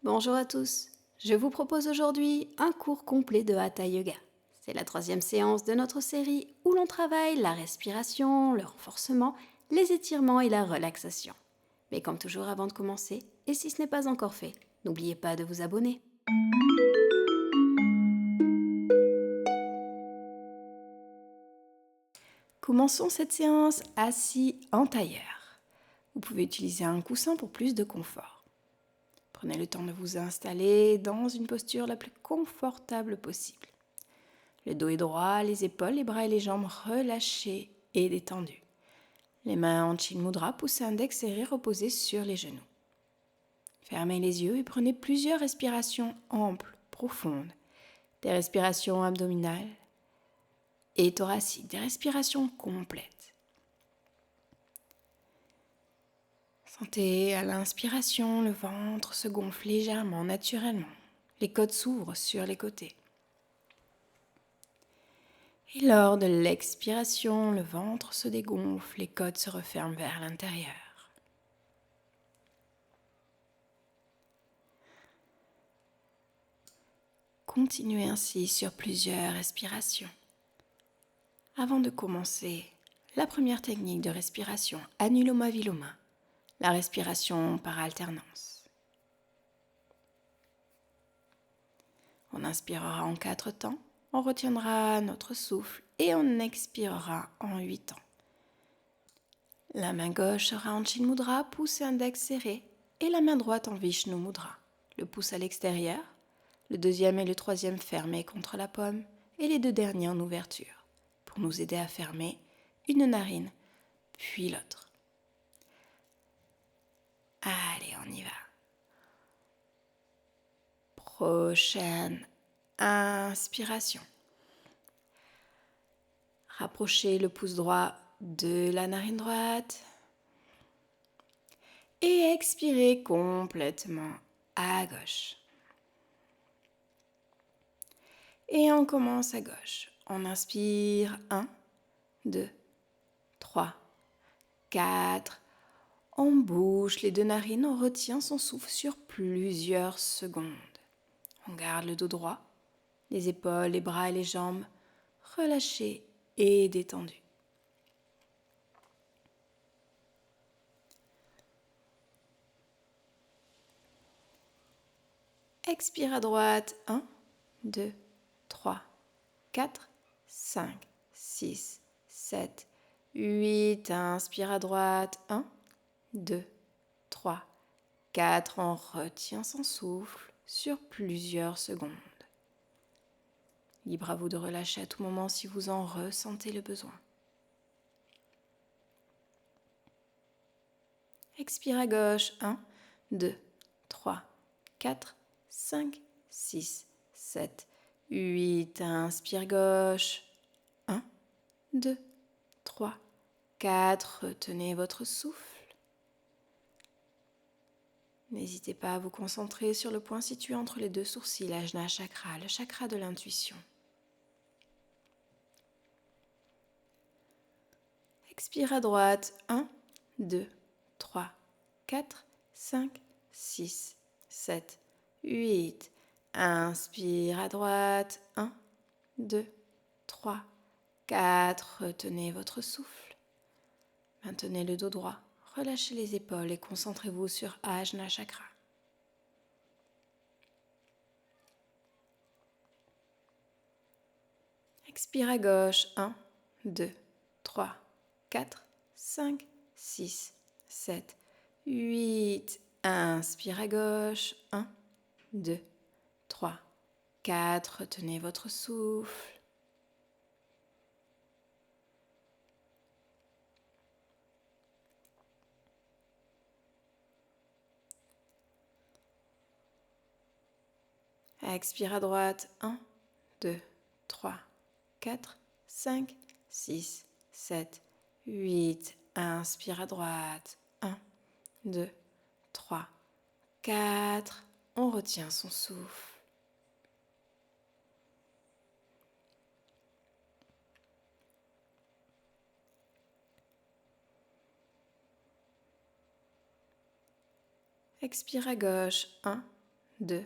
Bonjour à tous, je vous propose aujourd'hui un cours complet de Hatha Yoga. C'est la troisième séance de notre série où l'on travaille la respiration, le renforcement, les étirements et la relaxation. Mais comme toujours avant de commencer, et si ce n'est pas encore fait, n'oubliez pas de vous abonner. Commençons cette séance assis en tailleur. Vous pouvez utiliser un coussin pour plus de confort. Prenez le temps de vous installer dans une posture la plus confortable possible. Le dos est droit, les épaules, les bras et les jambes relâchés et détendus. Les mains en Chin Mudra, poussez index serré reposés sur les genoux. Fermez les yeux et prenez plusieurs respirations amples, profondes. Des respirations abdominales et thoraciques, des respirations complètes. Sentez à l'inspiration le ventre se gonfle légèrement, naturellement. Les côtes s'ouvrent sur les côtés. Et lors de l'expiration, le ventre se dégonfle, les côtes se referment vers l'intérieur. Continuez ainsi sur plusieurs respirations. Avant de commencer, la première technique de respiration, Anuloma Viloma, la respiration par alternance. On inspirera en 4 temps, on retiendra notre souffle et on expirera en 8 temps. La main gauche sera en Chin Mudra, pouce et index serré, et la main droite en Vishnu Mudra. Le pouce à l'extérieur, le deuxième et le troisième fermés contre la paume, et les deux derniers en ouverture, pour nous aider à fermer une narine, puis l'autre. Allez, on y va. Prochaine inspiration. Rapprochez le pouce droit de la narine droite. Et expirez complètement à gauche. Et on commence à gauche. On inspire 1, 2, 3, 4. On bouge les deux narines, on retient son souffle sur plusieurs secondes. On garde le dos droit, les épaules, les bras et les jambes relâchés et détendus. Expire à droite, 1, 2, 3, 4, 5, 6, 7, 8. Inspire à droite, 1, 2, 3, 4. On retient son souffle sur plusieurs secondes. Libre à vous de relâcher à tout moment si vous en ressentez le besoin. Expire à gauche, 1, 2, 3, 4, 5, 6, 7, 8. Inspire gauche, 1, 2, 3, 4. Retenez votre souffle. N'hésitez pas à vous concentrer sur le point situé entre les deux sourcils, l'Ajna chakra, le chakra de l'intuition. Expire à droite, 1, 2, 3, 4, 5, 6, 7, 8. Inspire à droite, 1, 2, 3, 4. Retenez votre souffle. Maintenez le dos droit, relâchez les épaules et concentrez-vous sur Ajna chakra. Expire à gauche, 1, 2, 3, 4, 5, 6, 7, 8. Inspire à gauche, 1, 2, 3, 4. Retenez votre souffle. Expire à droite, 1, 2, 3, 4, 5, 6, 7, 8. Inspire à droite, 1, 2, 3, 4. On retient son souffle. Expire à gauche, 1, 2,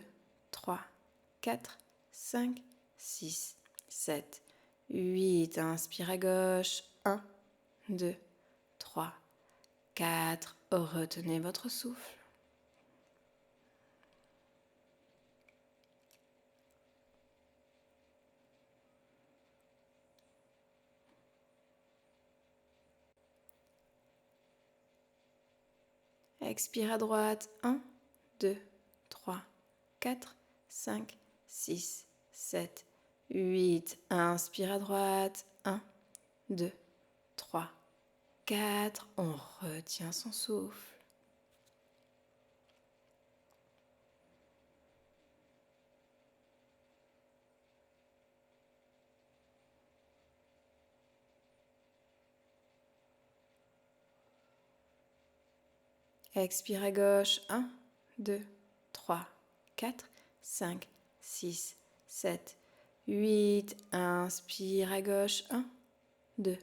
3, 4, 5, 6, 7, 8. Inspire à gauche. 1, 2, 3, 4. Retenez votre souffle. Expire à droite. 1, 2, 3, 4, 5, 6, 7, 8. Inspire à droite. 1, 2, 3, 4. On retient son souffle. Expire à gauche. 1, 2, 3, 4, 5, 6, 7, 8. Inspire à gauche. 1, 2,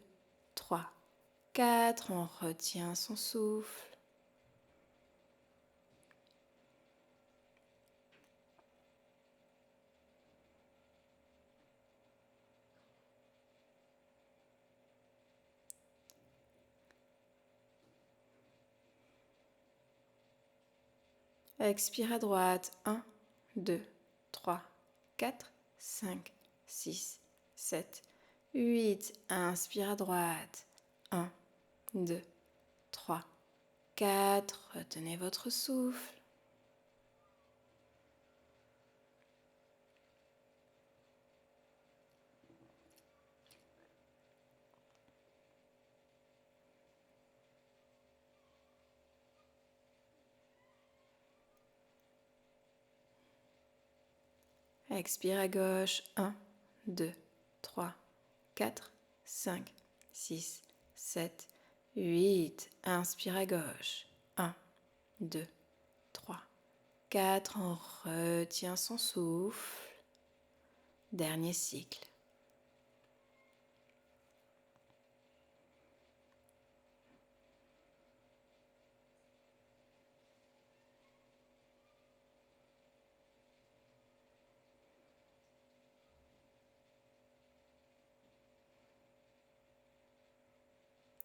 3, 4. On retient son souffle. Expire à droite. 1, 2, 3, 4, 5, 6, 7, 8. Inspire à droite. 1, 2, 3, 4. Retenez votre souffle. Expire à gauche. 1, 2, 3, 4, 5, 6, 7, 8. Inspire à gauche. 1, 2, 3, 4. On retient son souffle. Dernier cycle.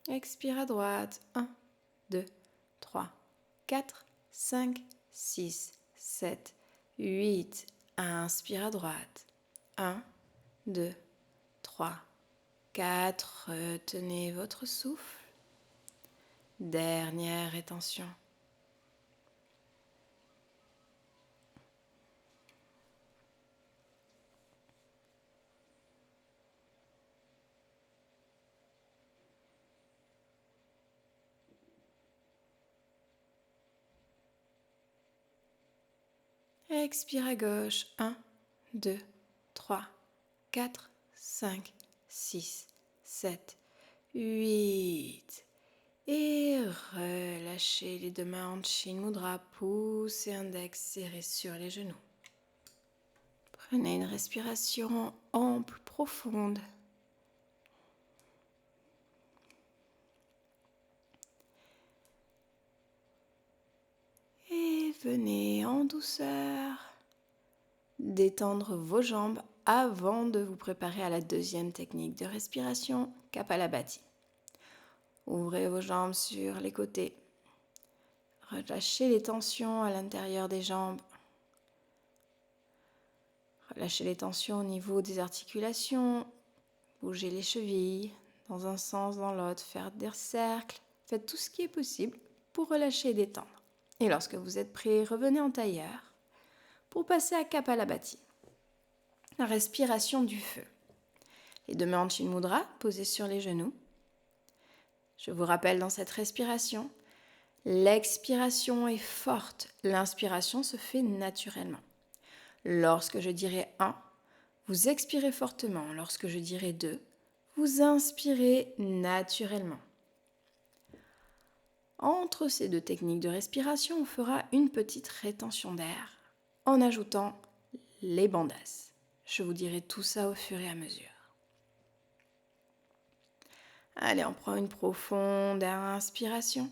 Expire à droite. 1, 2, 3, 4, 5, 6, 7, 8. Inspire à droite. 1, 2, 3, 4. Retenez votre souffle. Dernière rétention. Expire à gauche. 1, 2, 3, 4, 5, 6, 7, 8. Et relâchez les deux mains en Chin Mudra, pouce et index serrés sur les genoux. Prenez une respiration ample, profonde. Et venez en douceur détendre vos jambes avant de vous préparer à la deuxième technique de respiration, Kapalabhati. Ouvrez vos jambes sur les côtés. Relâchez les tensions à l'intérieur des jambes. Relâchez les tensions au niveau des articulations. Bougez les chevilles dans un sens, dans l'autre. Faire des cercles. Faites tout ce qui est possible pour relâcher et détendre. Et lorsque vous êtes prêt, revenez en tailleur pour passer à Kapalabhati. La respiration du feu. Les deux mains en Chin Mudra posées sur les genoux. Je vous rappelle dans cette respiration, l'expiration est forte, l'inspiration se fait naturellement. Lorsque je dirai 1, vous expirez fortement. Lorsque je dirai 2, vous inspirez naturellement. Entre ces deux techniques de respiration, on fera une petite rétention d'air en ajoutant les bandhas. Je vous dirai tout ça au fur et à mesure. Allez, on prend une profonde inspiration.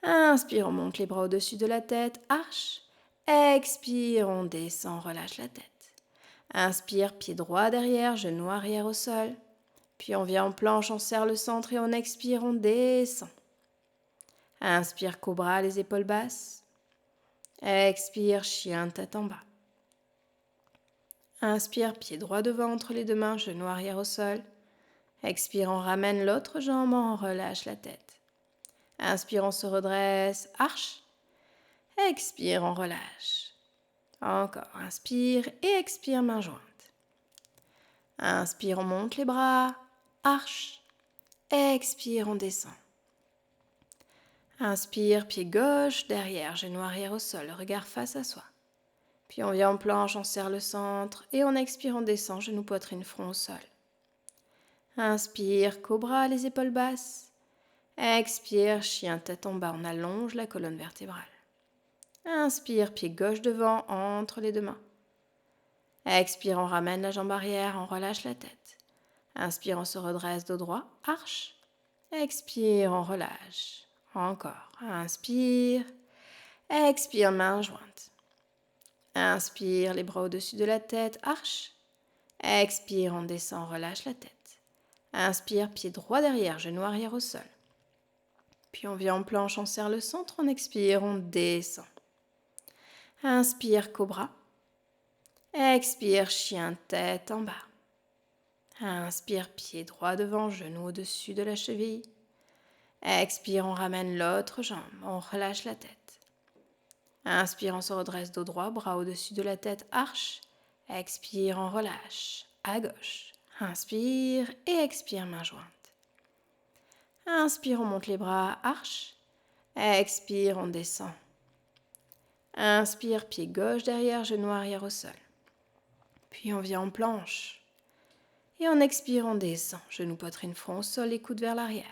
Inspire, on monte les bras au-dessus de la tête, arche. Expire, on descend, relâche la tête. Inspire, pied droit derrière, genou arrière au sol. Puis on vient en planche, on serre le centre et on expire, on descend. Inspire, cobra, les épaules basses. Expire, chien, tête en bas. Inspire, pied droit devant entre les deux mains, genou arrière au sol. Expire, on ramène l'autre jambe, on relâche la tête. Inspire, on se redresse, arche. Expire, on relâche. Encore, inspire et expire, main jointe. Inspire, on monte les bras, arche. Expire, on descend. Inspire, pied gauche, derrière, genou arrière au sol, regard face à soi. Puis on vient en planche, on serre le centre et on expire, on descend, genou, poitrine, front au sol. Inspire, cobra, les épaules basses. Expire, chien, tête en bas, on allonge la colonne vertébrale. Inspire, pied gauche devant, entre les deux mains. Expire, on ramène la jambe arrière, on relâche la tête. Inspire, on se redresse, dos droit, arche. Expire, on relâche. Encore, inspire. Expire, main jointe. Inspire, les bras au-dessus de la tête, arche. Expire, on descend, relâche la tête. Inspire, pied droit derrière, genou arrière au sol. Puis on vient en planche, on serre le centre, on expire, on descend. Inspire, cobra. Expire, chien, tête en bas. Inspire, pied droit devant, genou au-dessus de la cheville. Expire, on ramène l'autre jambe, on relâche la tête. Inspire, on se redresse, dos droit, bras au-dessus de la tête, arche. Expire, on relâche, à gauche. Inspire et expire, main jointe. Inspire, on monte les bras, arche. Expire, on descend. Inspire, pied gauche derrière, genou arrière au sol. Puis on vient en planche. Et on expire, on descend. Genou, poitrine, front au sol et coude vers l'arrière.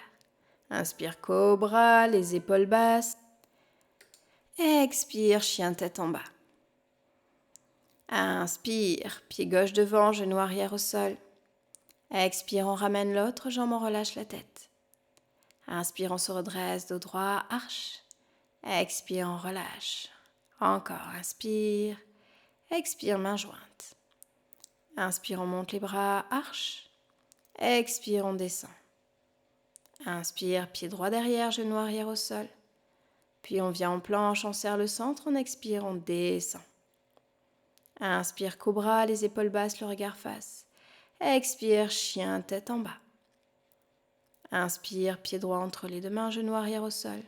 Inspire, cobra, les épaules basses. Expire, chien, tête en bas. Inspire, pied gauche devant, genou arrière au sol. Expire, on ramène l'autre jambe, on relâche la tête. Inspire, on se redresse, dos droit, arche. Expire, on relâche. Encore, inspire. Expire, main jointe. Inspire, on monte les bras, arche. Expire, on descend. Inspire, pied droit derrière, genou arrière au sol. Puis on vient en planche, on serre le centre, on expire, on descend. Inspire, cobra, les épaules basses, le regard face. Expire, chien, tête en bas. Inspire, pied droit entre les deux mains, genou arrière au sol.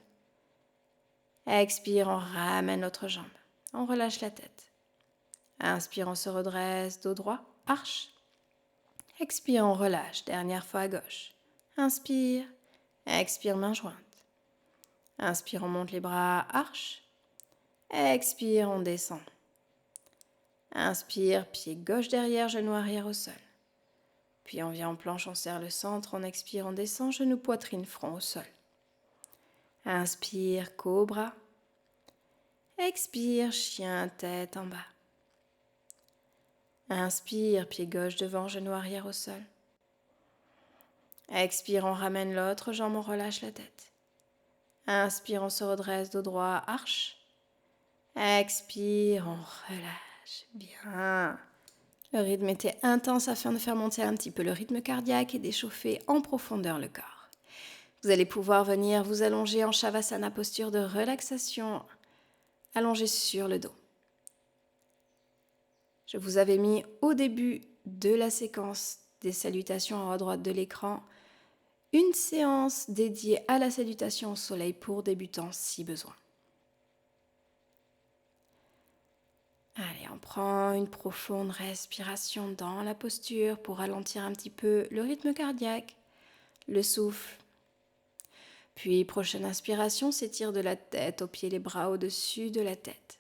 Expire, on ramène l'autre jambe. On relâche la tête. Inspire, on se redresse, dos droit, arche. Expire, on relâche, dernière fois à gauche. Inspire, expire, main jointe. Inspire, on monte les bras, arche. Expire, on descend. Inspire, pied gauche derrière, genou arrière au sol. Puis on vient en planche, on serre le centre, on expire, on descend, genou, poitrine, front au sol. Inspire, cobra. Expire, chien, tête en bas. Inspire, pied gauche devant, genou arrière au sol. Expire, on ramène l'autre jambe, on relâche la tête. Inspire, on se redresse, dos droit, arche. Expire, on relâche. Bien. Le rythme était intense afin de faire monter un petit peu le rythme cardiaque et d'échauffer en profondeur le corps. Vous allez pouvoir venir vous allonger en Shavasana, posture de relaxation, allongé sur le dos. Je vous avais mis au début de la séquence des salutations en haut à droite de l'écran une séance dédiée à la salutation au soleil pour débutants si besoin. Allez, on prend une profonde respiration dans la posture pour ralentir un petit peu le rythme cardiaque, le souffle. Puis, prochaine inspiration, s'étire de la tête aux pieds, les bras au-dessus de la tête.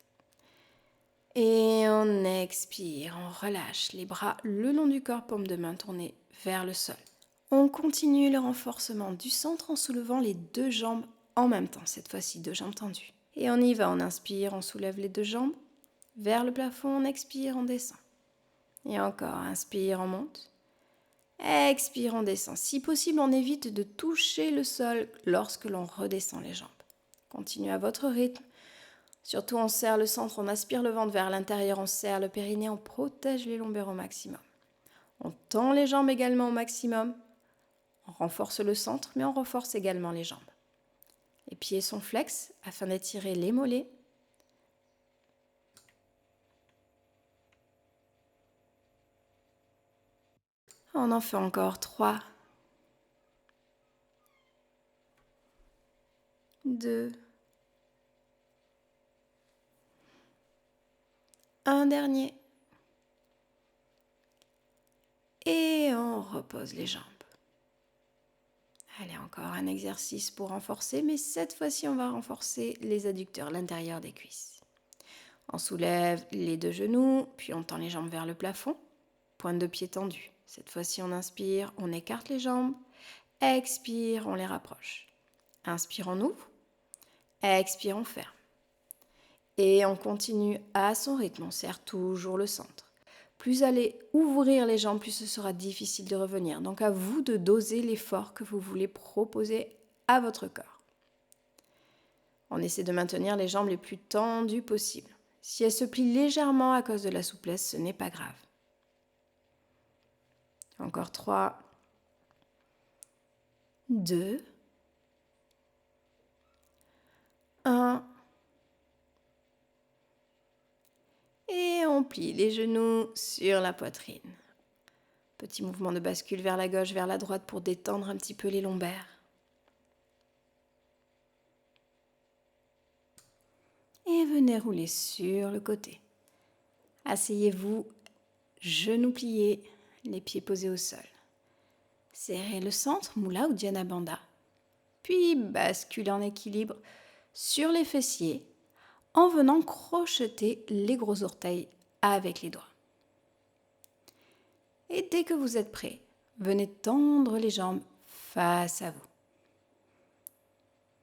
Et on expire, on relâche les bras le long du corps, paume de main tournée vers le sol. On continue le renforcement du centre en soulevant les deux jambes en même temps, cette fois-ci deux jambes tendues. Et on y va, on inspire, on soulève les deux jambes. Vers le plafond, on expire, on descend. Et encore, inspire, on monte. Expire, on descend. Si possible, on évite de toucher le sol lorsque l'on redescend les jambes. Continuez à votre rythme. Surtout, on serre le centre, on aspire le ventre vers l'intérieur, on serre le périnée, on protège les lombaires au maximum. On tend les jambes également au maximum. On renforce le centre, mais on renforce également les jambes. Les pieds sont flex afin d'étirer les mollets. On en fait encore 3, 2, un dernier. Et on repose les jambes. Allez, encore un exercice pour renforcer, mais cette fois-ci, on va renforcer les adducteurs, l'intérieur des cuisses. On soulève les 2 genoux, puis on tend les jambes vers le plafond. Pointe de pied tendue. Cette fois-ci, on inspire, on écarte les jambes. Expire, on les rapproche. Inspire, on ouvre. Expire, on ferme. Et on continue à son rythme, on serre toujours le centre. Plus vous allez ouvrir les jambes, plus ce sera difficile de revenir. Donc à vous de doser l'effort que vous voulez proposer à votre corps. On essaie de maintenir les jambes les plus tendues possibles. Si elles se plient légèrement à cause de la souplesse, ce n'est pas grave. Encore 3, 2, 1. Et on plie les genoux sur la poitrine. Petit mouvement de bascule vers la gauche, vers la droite pour détendre un petit peu les lombaires. Et venez rouler sur le côté. Asseyez-vous, genoux pliés, les pieds posés au sol. Serrez le centre, Mula ou Dhyana Bandha. Puis basculez en équilibre sur les fessiers en venant crocheter les gros orteils avec les doigts. Et dès que vous êtes prêt, venez tendre les jambes face à vous.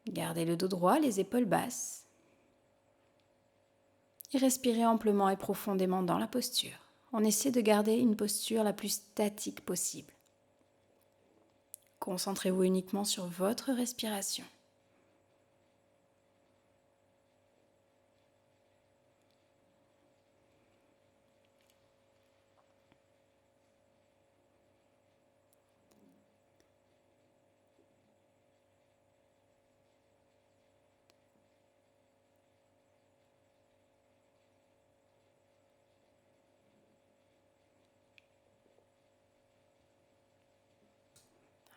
Gardez le dos droit, les épaules basses. Et respirez amplement et profondément dans la posture. On essaie de garder une posture la plus statique possible. Concentrez-vous uniquement sur votre respiration.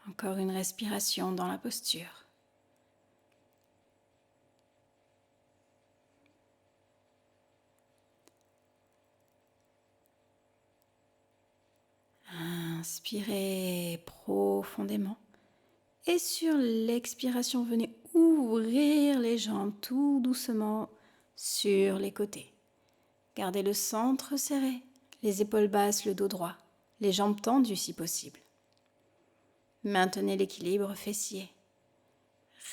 Encore une respiration dans la posture. Inspirez profondément. Et sur l'expiration, venez ouvrir les jambes tout doucement sur les côtés. Gardez le centre serré, les épaules basses, le dos droit, les jambes tendues si possible. Maintenez l'équilibre fessier.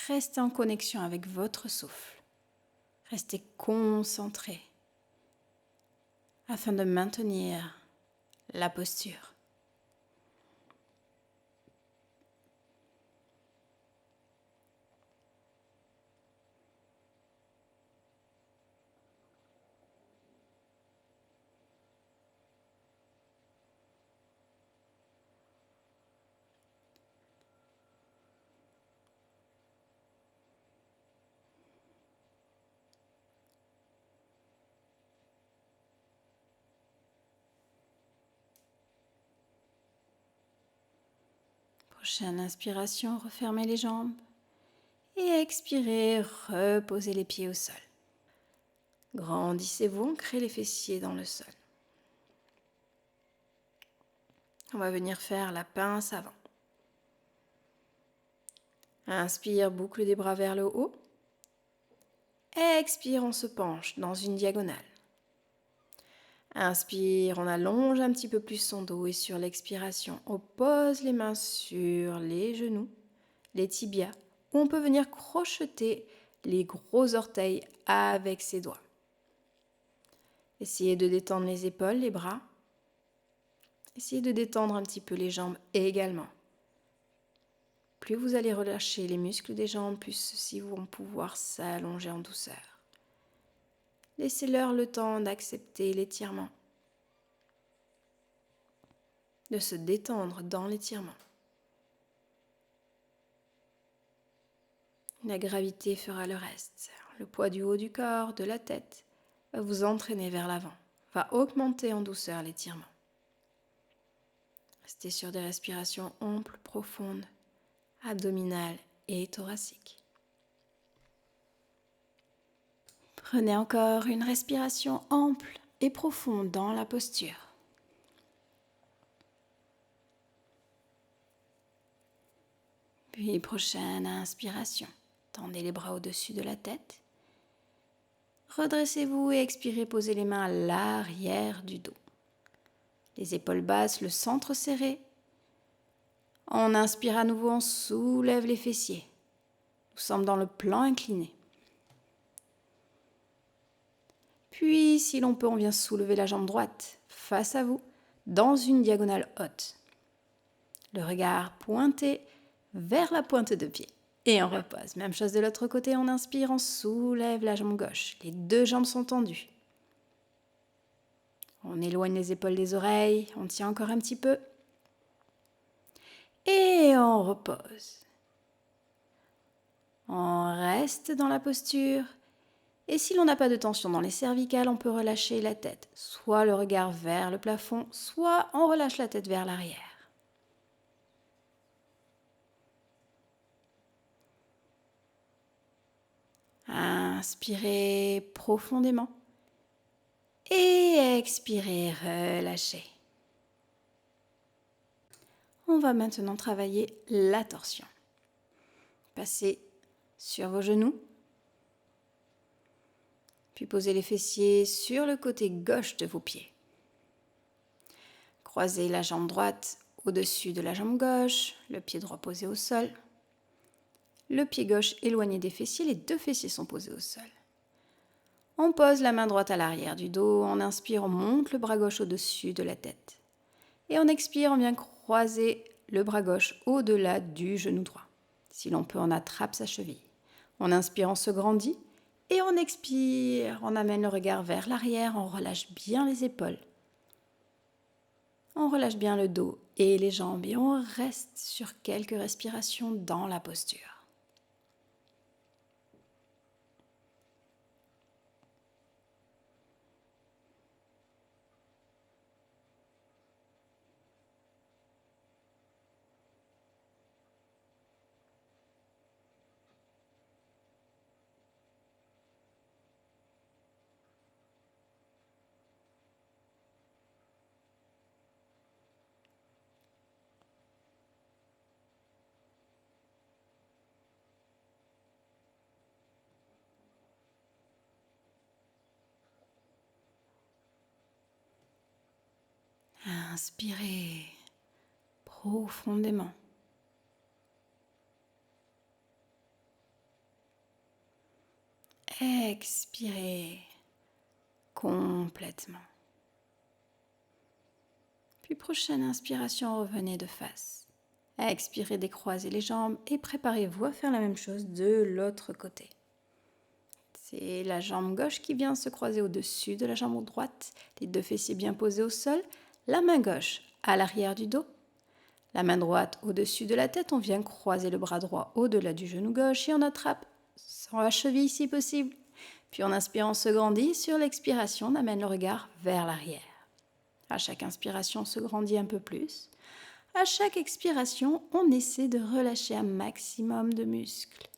Restez en connexion avec votre souffle. Restez concentré afin de maintenir la posture. Prochaine inspiration, refermez les jambes. Et expirez, reposez les pieds au sol. Grandissez-vous, ancrez les fessiers dans le sol. On va venir faire la pince avant. Inspire, boucle des bras vers le haut. Expire, on se penche dans une diagonale. Inspire, on allonge un petit peu plus son dos et sur l'expiration, on pose les mains sur les genoux, les tibias, ou on peut venir crocheter les gros orteils avec ses doigts. Essayez de détendre les épaules, les bras. Essayez de détendre un petit peu les jambes également. Plus vous allez relâcher les muscles des jambes, plus ceux-ci vont pouvoir s'allonger en douceur. Laissez-leur le temps d'accepter l'étirement, de se détendre dans l'étirement. La gravité fera le reste. Le poids du haut du corps, de la tête, va vous entraîner vers l'avant, va augmenter en douceur l'étirement. Restez sur des respirations amples, profondes, abdominales et thoraciques. Prenez encore une respiration ample et profonde dans la posture. Puis prochaine inspiration, tendez les bras au-dessus de la tête. Redressez-vous et expirez, posez les mains à l'arrière du dos. Les épaules basses, le centre serré. On inspire à nouveau, on soulève les fessiers. Nous sommes dans le plan incliné. Puis, si l'on peut, on vient soulever la jambe droite face à vous dans une diagonale haute. Le regard pointé vers la pointe de pied. Et on repose. Même chose de l'autre côté, on inspire, on soulève la jambe gauche. Les deux jambes sont tendues. On éloigne les épaules des oreilles, on tient encore un petit peu. Et on repose. On reste dans la posture. Et si l'on n'a pas de tension dans les cervicales, on peut relâcher la tête. Soit le regard vers le plafond, soit on relâche la tête vers l'arrière. Inspirez profondément. Et expirez, relâchez. On va maintenant travailler la torsion. Passez sur vos genoux. Puis posez les fessiers sur le côté gauche de vos pieds. Croisez la jambe droite au-dessus de la jambe gauche, le pied droit posé au sol. Le pied gauche éloigné des fessiers, les deux fessiers sont posés au sol. On pose la main droite à l'arrière du dos, on inspire, on monte le bras gauche au-dessus de la tête. Et on expire, on vient croiser le bras gauche au-delà du genou droit. Si l'on peut, on attrape sa cheville. On inspire, on se grandit. Et on expire, on amène le regard vers l'arrière, on relâche bien les épaules. On relâche bien le dos et les jambes et on reste sur quelques respirations dans la posture. Inspirez profondément. Expirez complètement. Puis prochaine inspiration, revenez de face. Expirez, décroisez les jambes et préparez-vous à faire la même chose de l'autre côté. C'est la jambe gauche qui vient se croiser au-dessus de la jambe droite, les deux fessiers bien posés au sol, la main gauche à l'arrière du dos, la main droite au-dessus de la tête, on vient croiser le bras droit au-delà du genou gauche et on attrape sans la cheville si possible. Puis en inspirant, on se grandit, sur l'expiration, on amène le regard vers l'arrière. À chaque inspiration, on se grandit un peu plus. À chaque expiration, on essaie de relâcher un maximum de muscles.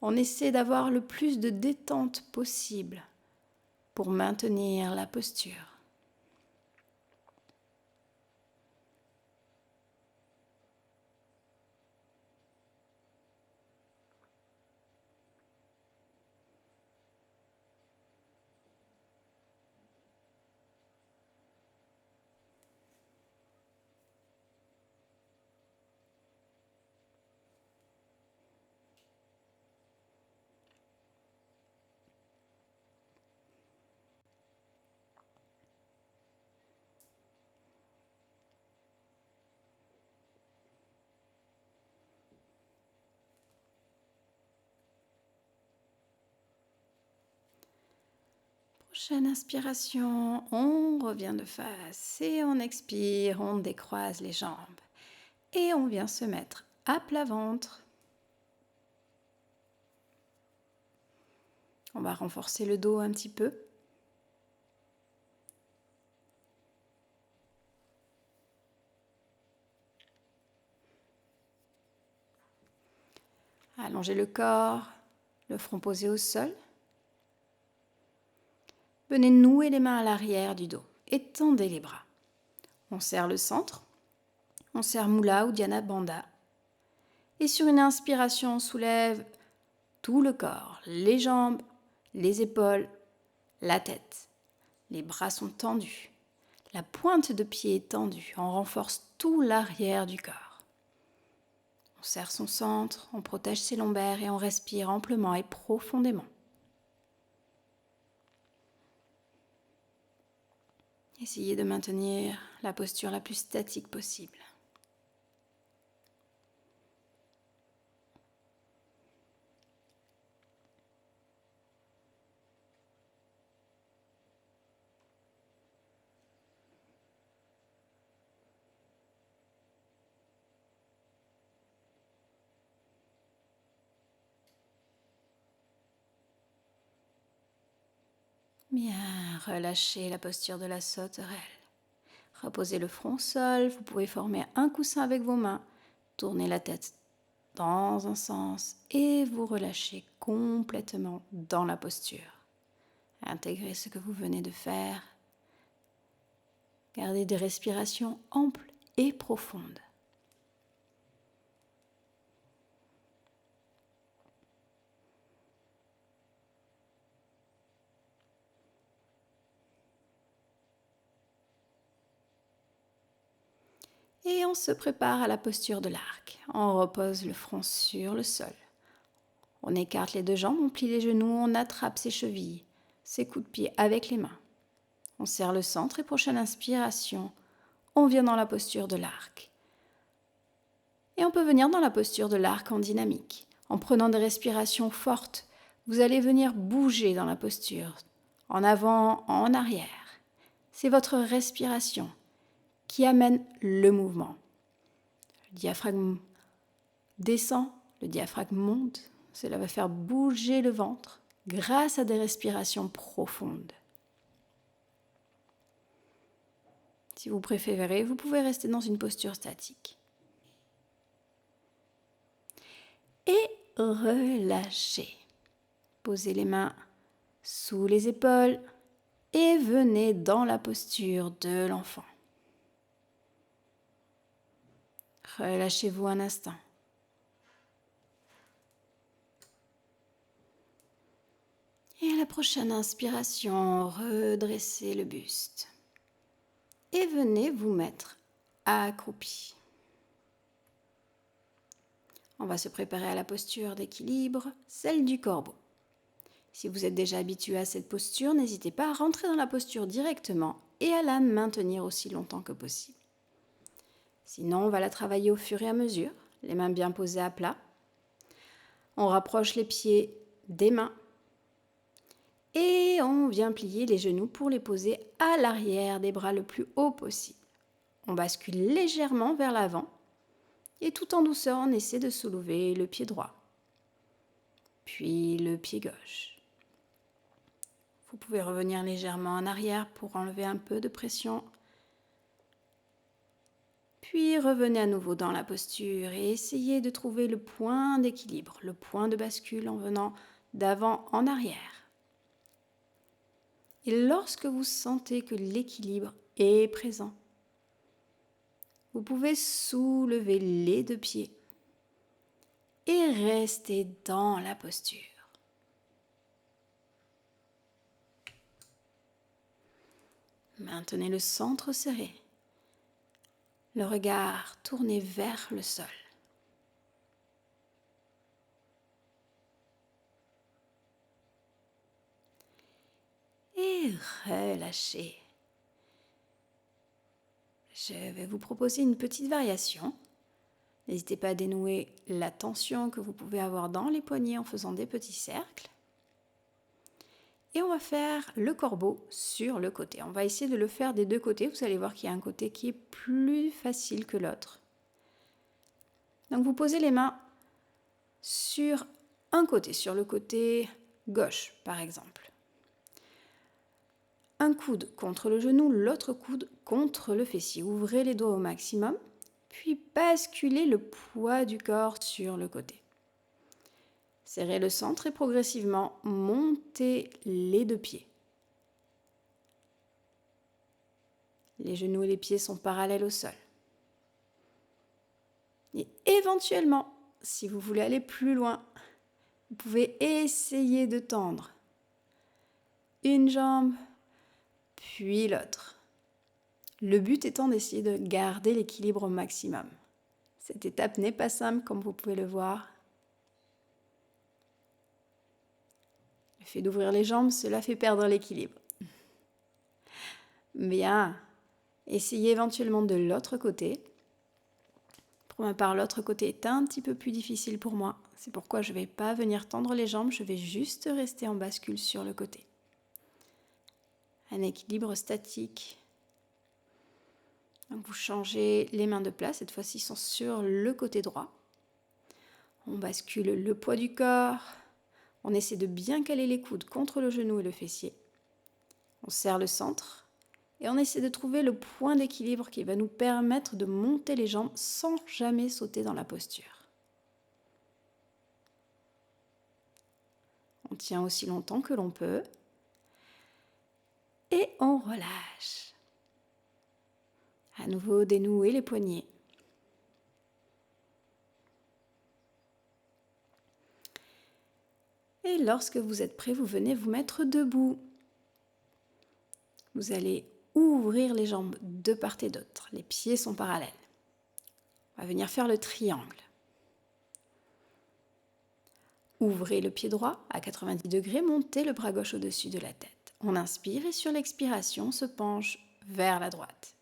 On essaie d'avoir le plus de détente possible pour maintenir la posture. Prochaine inspiration, on revient de face et on expire, on décroise les jambes. Et on vient se mettre à plat ventre. On va renforcer le dos un petit peu. Allongez le corps, le front posé au sol. Venez nouer les mains à l'arrière du dos. Étendez les bras. On serre le centre. On serre Mula ou Dhyana Bandha. Et sur une inspiration, on soulève tout le corps, les jambes, les épaules, la tête. Les bras sont tendus. La pointe de pied est tendue. On renforce tout l'arrière du corps. On serre son centre, on protège ses lombaires et on respire amplement et profondément. Essayez de maintenir la posture la plus statique possible. Bien, relâchez la posture de la sauterelle. Reposez le front au sol, vous pouvez former un coussin avec vos mains. Tournez la tête dans un sens et vous relâchez complètement dans la posture. Intégrez ce que vous venez de faire. Gardez des respirations amples et profondes. Et on se prépare à la posture de l'arc. On repose le front sur le sol. On écarte les deux jambes, on plie les genoux, on attrape ses chevilles, ses coups de pied avec les mains. On serre le centre et prochaine inspiration, on vient dans la posture de l'arc. Et on peut venir dans la posture de l'arc en dynamique. En prenant des respirations fortes, vous allez venir bouger dans la posture, en avant, en arrière. C'est votre respiration qui amène le mouvement. Le diaphragme descend, le diaphragme monte. Cela va faire bouger le ventre grâce à des respirations profondes. Si vous préférez, vous pouvez rester dans une posture statique. Et relâchez. Posez les mains sous les épaules et venez dans la posture de l'enfant. Relâchez-vous un instant. Et à la prochaine inspiration, redressez le buste. Et venez vous mettre accroupi. On va se préparer à la posture d'équilibre, celle du corbeau. Si vous êtes déjà habitué à cette posture, n'hésitez pas à rentrer dans la posture directement et à la maintenir aussi longtemps que possible. Sinon, on va la travailler au fur et à mesure, les mains bien posées à plat. On rapproche les pieds des mains et on vient plier les genoux pour les poser à l'arrière des bras le plus haut possible. On bascule légèrement vers l'avant et tout en douceur, on essaie de soulever le pied droit, puis le pied gauche. Vous pouvez revenir légèrement en arrière pour enlever un peu de pression. Puis revenez à nouveau dans la posture et essayez de trouver le point d'équilibre, le point de bascule en venant d'avant en arrière. Et lorsque vous sentez que l'équilibre est présent, vous pouvez soulever les deux pieds et rester dans la posture. Maintenez le centre serré, le regard tourné vers le sol. Et relâchez. Je vais vous proposer une petite variation. N'hésitez pas à dénouer la tension que vous pouvez avoir dans les poignets en faisant des petits cercles. Et on va faire le corbeau sur le côté. On va essayer de le faire des deux côtés. Vous allez voir qu'il y a un côté qui est plus facile que l'autre. Donc vous posez les mains sur un côté, sur le côté gauche par exemple. Un coude contre le genou, l'autre coude contre le fessier. Ouvrez les doigts au maximum, puis basculez le poids du corps sur le côté. Serrez le centre et progressivement montez les deux pieds. Les genoux et les pieds sont parallèles au sol. Et éventuellement, si vous voulez aller plus loin, vous pouvez essayer de tendre une jambe, puis l'autre. Le but étant d'essayer de garder l'équilibre au maximum. Cette étape n'est pas simple, comme vous pouvez le voir. Le fait d'ouvrir les jambes, cela fait perdre l'équilibre. Bien, essayez éventuellement de l'autre côté. Pour ma part, l'autre côté est un petit peu plus difficile pour moi. C'est pourquoi je ne vais pas venir tendre les jambes, je vais juste rester en bascule sur le côté. Un équilibre statique. Donc vous changez les mains de place, cette fois-ci sont sur le côté droit. On bascule le poids du corps. On essaie de bien caler les coudes contre le genou et le fessier. On serre le centre et on essaie de trouver le point d'équilibre qui va nous permettre de monter les jambes sans jamais sauter dans la posture. On tient aussi longtemps que l'on peut et on relâche. À nouveau, dénouez les poignets. Et lorsque vous êtes prêt, vous venez vous mettre debout. Vous allez ouvrir les jambes de part et d'autre. Les pieds sont parallèles. On va venir faire le triangle. Ouvrez le pied droit à 90 degrés, montez le bras gauche au-dessus de la tête. On inspire et sur l'expiration, on se penche vers la droite.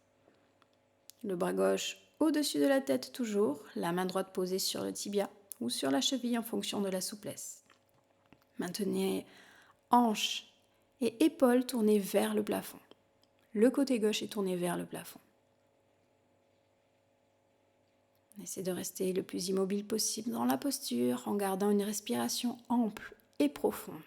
Le bras gauche au-dessus de la tête toujours, la main droite posée sur le tibia ou sur la cheville en fonction de la souplesse. Maintenez hanches et épaules tournées vers le plafond. Le côté gauche est tourné vers le plafond. On essaie de rester le plus immobile possible dans la posture en gardant une respiration ample et profonde.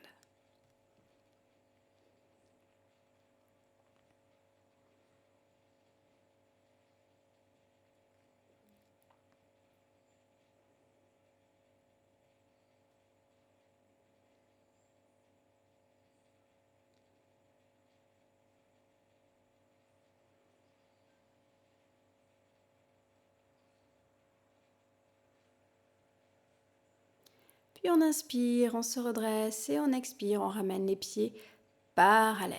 Puis on inspire, on se redresse et on expire, on ramène les pieds parallèles.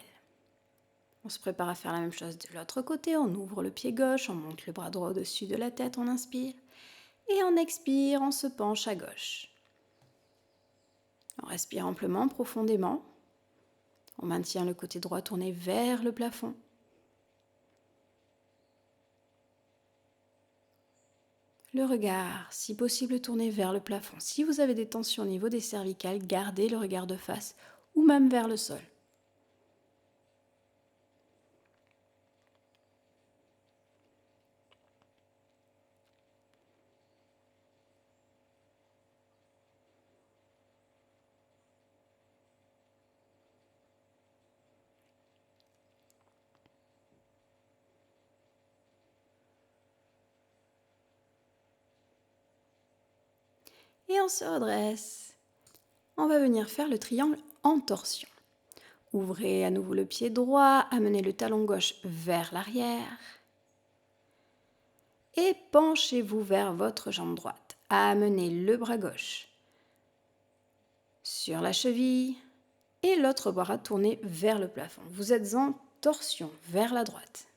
On se prépare à faire la même chose de l'autre côté, on ouvre le pied gauche, on monte le bras droit au-dessus de la tête, on inspire. Et on expire, on se penche à gauche. On respire amplement, profondément. On maintient le côté droit tourné vers le plafond. Le regard, si possible, tourné vers le plafond. Si vous avez des tensions au niveau des cervicales, gardez le regard de face ou même vers le sol. Et on se redresse. On va venir faire le triangle en torsion. Ouvrez à nouveau le pied droit, amenez le talon gauche vers l'arrière. Et penchez-vous vers votre jambe droite. Amenez le bras gauche sur la cheville et l'autre bras tourné vers le plafond. Vous êtes en torsion vers la droite.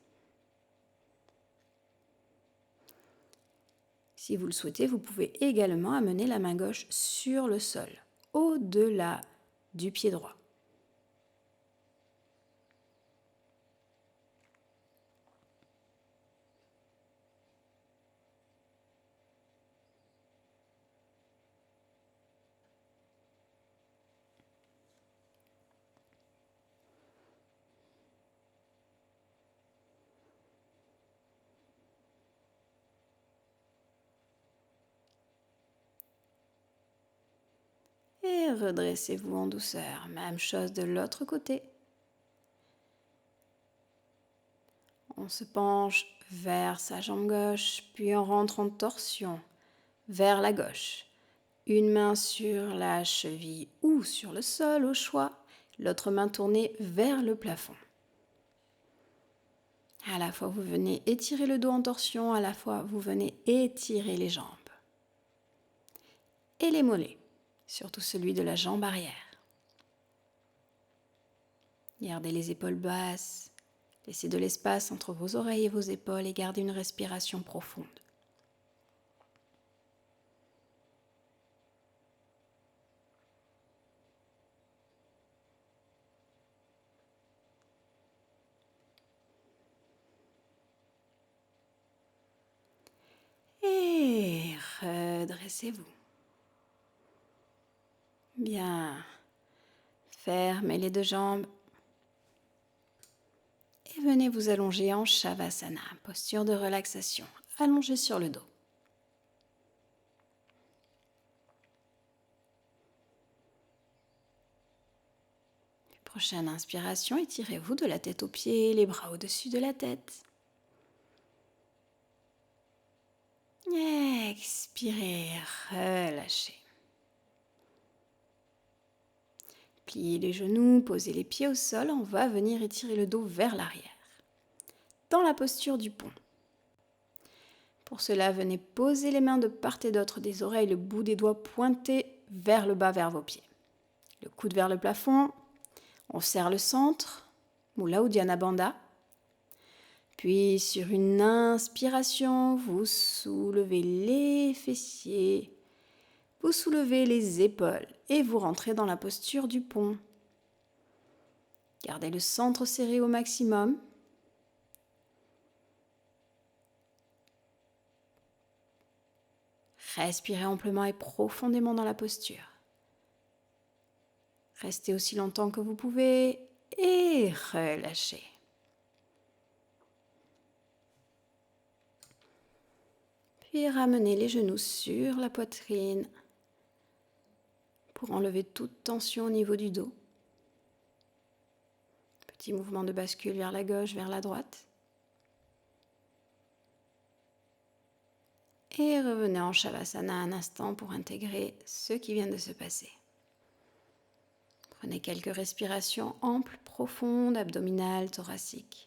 Si vous le souhaitez, vous pouvez également amener la main gauche sur le sol, au-delà du pied droit. Et redressez-vous en douceur. Même chose de l'autre côté. On se penche vers sa jambe gauche, puis on rentre en torsion vers la gauche. Une main sur la cheville ou sur le sol au choix, l'autre main tournée vers le plafond. À la fois vous venez étirer le dos en torsion, à la fois vous venez étirer les jambes. Et les mollets, surtout celui de la jambe arrière. Gardez les épaules basses, laissez de l'espace entre vos oreilles et vos épaules et gardez une respiration profonde. Et redressez-vous. Bien. Fermez les deux jambes. Et venez vous allonger en Shavasana, posture de relaxation, allongé sur le dos. Prochaine inspiration, étirez-vous de la tête aux pieds, les bras au-dessus de la tête. Expirez, relâchez. Pliez les genoux, posez les pieds au sol, on va venir étirer le dos vers l'arrière, dans la posture du pont. Pour cela, venez poser les mains de part et d'autre des oreilles, le bout des doigts pointés vers le bas, vers vos pieds. Le coude vers le plafond, on serre le centre, Mula Uddiyana Bandha. Puis sur une inspiration, vous soulevez les fessiers, vous soulevez les épaules et vous rentrez dans la posture du pont. Gardez le centre serré au maximum. Respirez amplement et profondément dans la posture. Restez aussi longtemps que vous pouvez et relâchez. Puis ramenez les genoux sur la poitrine pour enlever toute tension au niveau du dos. Petit mouvement de bascule vers la gauche, vers la droite. Et revenez en Shavasana un instant pour intégrer ce qui vient de se passer. Prenez quelques respirations amples, profondes, abdominales, thoraciques.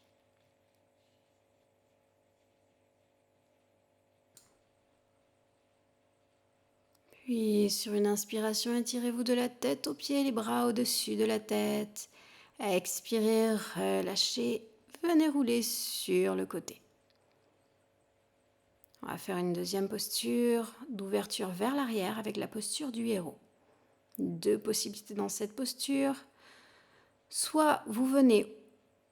Puis sur une inspiration, étirez-vous de la tête aux pieds, les bras au-dessus de la tête. Expirez, relâchez, venez rouler sur le côté. On va faire une deuxième posture d'ouverture vers l'arrière avec la posture du héros. Deux possibilités dans cette posture. Soit vous venez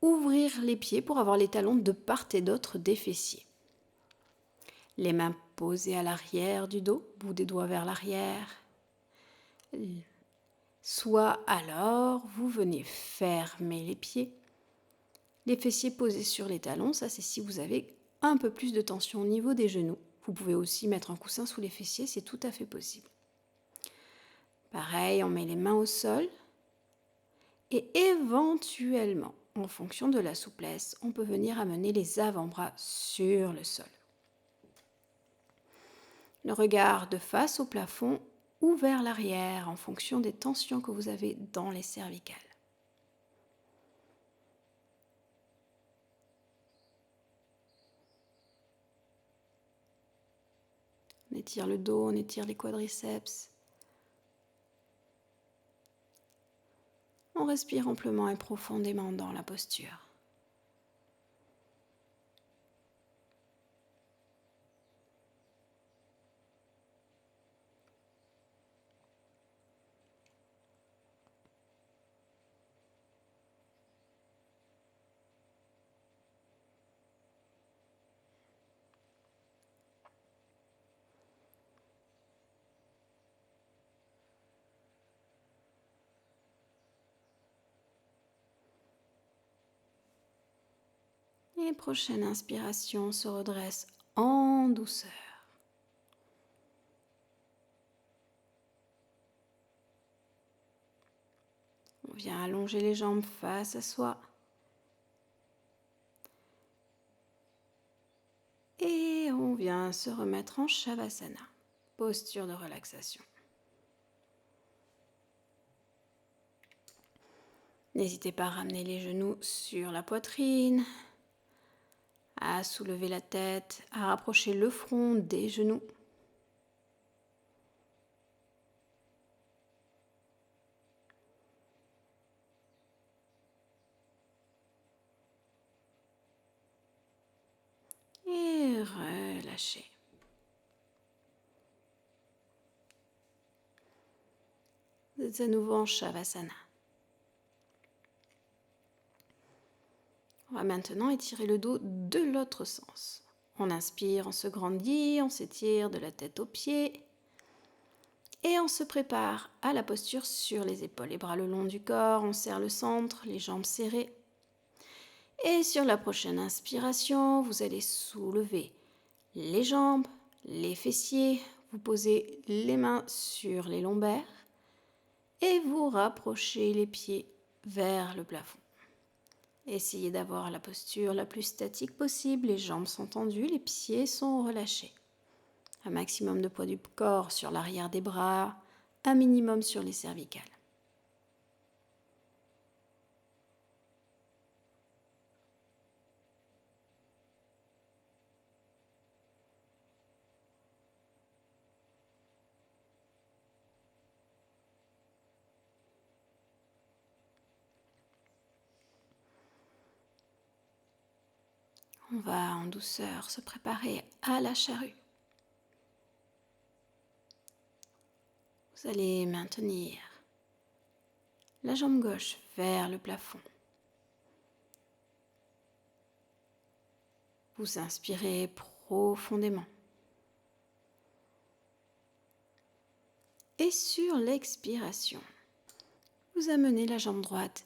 ouvrir les pieds pour avoir les talons de part et d'autre des fessiers. Les mains posées à l'arrière du dos, bout des doigts vers l'arrière. Soit alors vous venez fermer les pieds, les fessiers posés sur les talons. Ça, c'est si vous avez un peu plus de tension au niveau des genoux. Vous pouvez aussi mettre un coussin sous les fessiers, c'est tout à fait possible. Pareil, on met les mains au sol et éventuellement, en fonction de la souplesse, on peut venir amener les avant-bras sur le sol. Le regard de face au plafond ou vers l'arrière en fonction des tensions que vous avez dans les cervicales. On étire le dos, on étire les quadriceps. On respire amplement et profondément dans la posture. Et prochaine inspiration, on se redresse en douceur. vient allonger les jambes face à soi. Et on vient se remettre en Shavasana, posture de relaxation. N'hésitez pas à ramener les genoux sur la poitrine, à soulever la tête, à rapprocher le front des genoux. Et relâchez. Vous êtes à nouveau en Shavasana. On va maintenant étirer le dos de l'autre sens. On inspire, on se grandit, on s'étire de la tête aux pieds. Et on se prépare à la posture sur les épaules. Les bras le long du corps, on serre le centre, les jambes serrées. Et sur la prochaine inspiration, vous allez soulever les jambes, les fessiers. Vous posez les mains sur les lombaires. Et vous rapprochez les pieds vers le plafond. Essayez d'avoir la posture la plus statique possible. Les jambes sont tendues, les pieds sont relâchés. Un maximum de poids du corps sur l'arrière des bras, un minimum sur les cervicales. On va en douceur se préparer à la charrue. Vous allez maintenir la jambe gauche vers le plafond. Vous inspirez profondément. Et sur l'expiration, vous amenez la jambe droite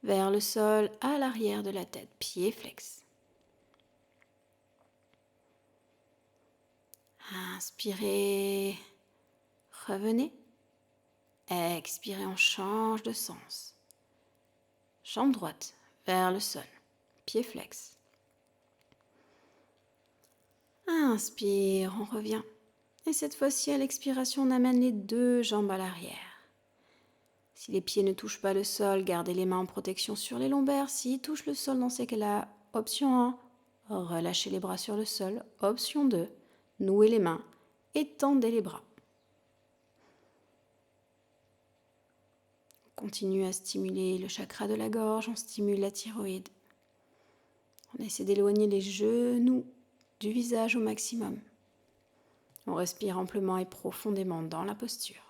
vers le sol à l'arrière de la tête, pied flex. Inspirez, revenez. Expirez, on change de sens. Jambe droite vers le sol, pied flex. Inspire, on revient. Et cette fois-ci, à l'expiration, on amène les deux jambes à l'arrière. Si les pieds ne touchent pas le sol, gardez les mains en protection sur les lombaires. S'ils touchent le sol dans ces cas-là, option 1, relâchez les bras sur le sol. Option 2, nouez les mains et tendez les bras. On continue à stimuler le chakra de la gorge, on stimule la thyroïde. On essaie d'éloigner les genoux du visage au maximum. On respire amplement et profondément dans la posture.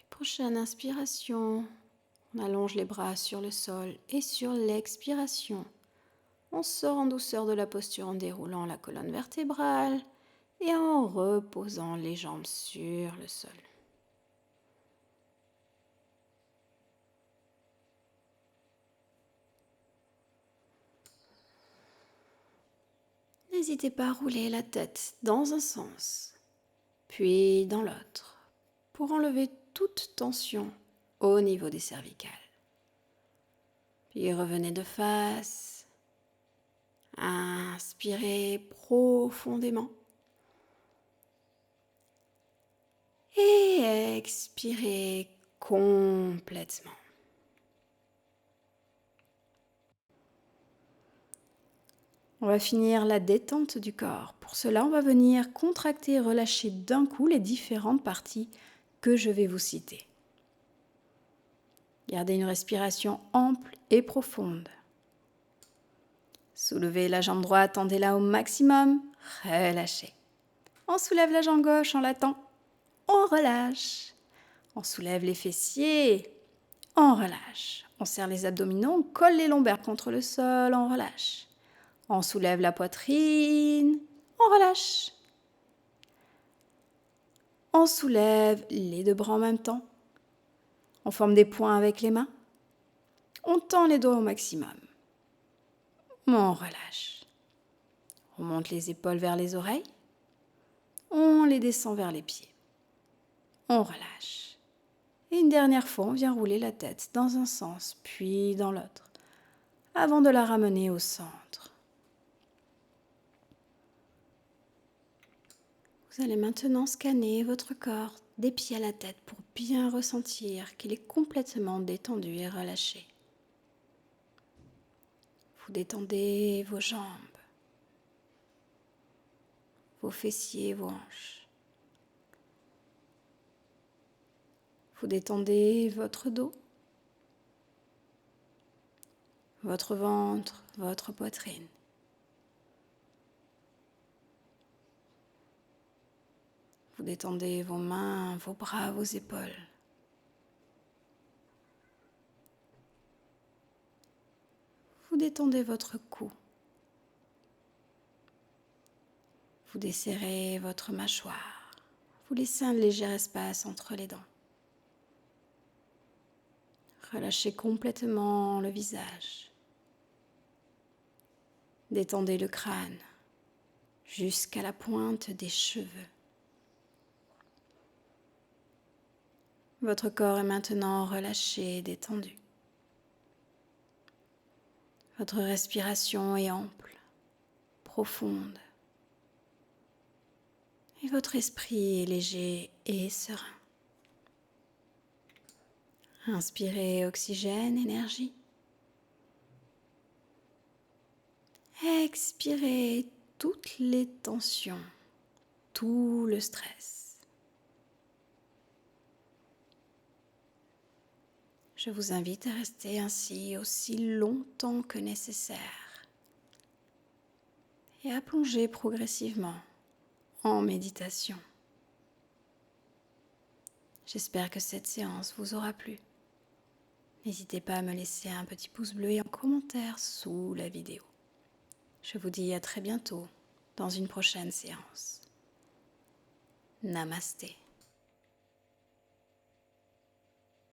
Prochaine inspiration, on allonge les bras sur le sol et sur l'expiration, on sort en douceur de la posture en déroulant la colonne vertébrale et en reposant les jambes sur le sol. N'hésitez pas à rouler la tête dans un sens, puis dans l'autre, pour enlever toute tension au niveau des cervicales. Puis revenez de face, inspirez profondément et expirez complètement. On va finir la détente du corps. Pour cela, on va venir contracter et relâcher d'un coup les différentes parties que je vais vous citer. Gardez une respiration ample et profonde. Soulevez la jambe droite, tendez-la au maximum, relâchez. On soulève la jambe gauche en la tend, on relâche. On soulève les fessiers, On relâche. On serre les abdominaux, on colle les lombaires contre le sol, on relâche. On soulève la poitrine, on relâche. On soulève les deux bras en même temps. On forme des points avec les mains. On tend les doigts au maximum. On relâche. On monte les épaules vers les oreilles. On les descend vers les pieds. On relâche. Et une dernière fois, on vient rouler la tête dans un sens, puis dans l'autre, avant de la ramener au centre. Vous allez maintenant scanner votre corps des pieds à la tête pour bien ressentir qu'il est complètement détendu et relâché. Vous détendez vos jambes, vos fessiers, vos hanches. Vous détendez votre dos, votre ventre, votre poitrine. Vous détendez vos mains, vos bras, vos épaules. Vous détendez votre cou. Vous desserrez votre mâchoire. Vous laissez un léger espace entre les dents. Relâchez complètement le visage. Détendez le crâne jusqu'à la pointe des cheveux. Votre corps est maintenant relâché et détendu. Votre respiration est ample, profonde. Et votre esprit est léger et serein. Inspirez oxygène, énergie. Expirez toutes les tensions, tout le stress. Je vous invite à rester ainsi aussi longtemps que nécessaire et à plonger progressivement en méditation. J'espère que cette séance vous aura plu. N'hésitez pas à me laisser un petit pouce bleu et un commentaire sous la vidéo. Je vous dis à très bientôt dans une prochaine séance. Namasté.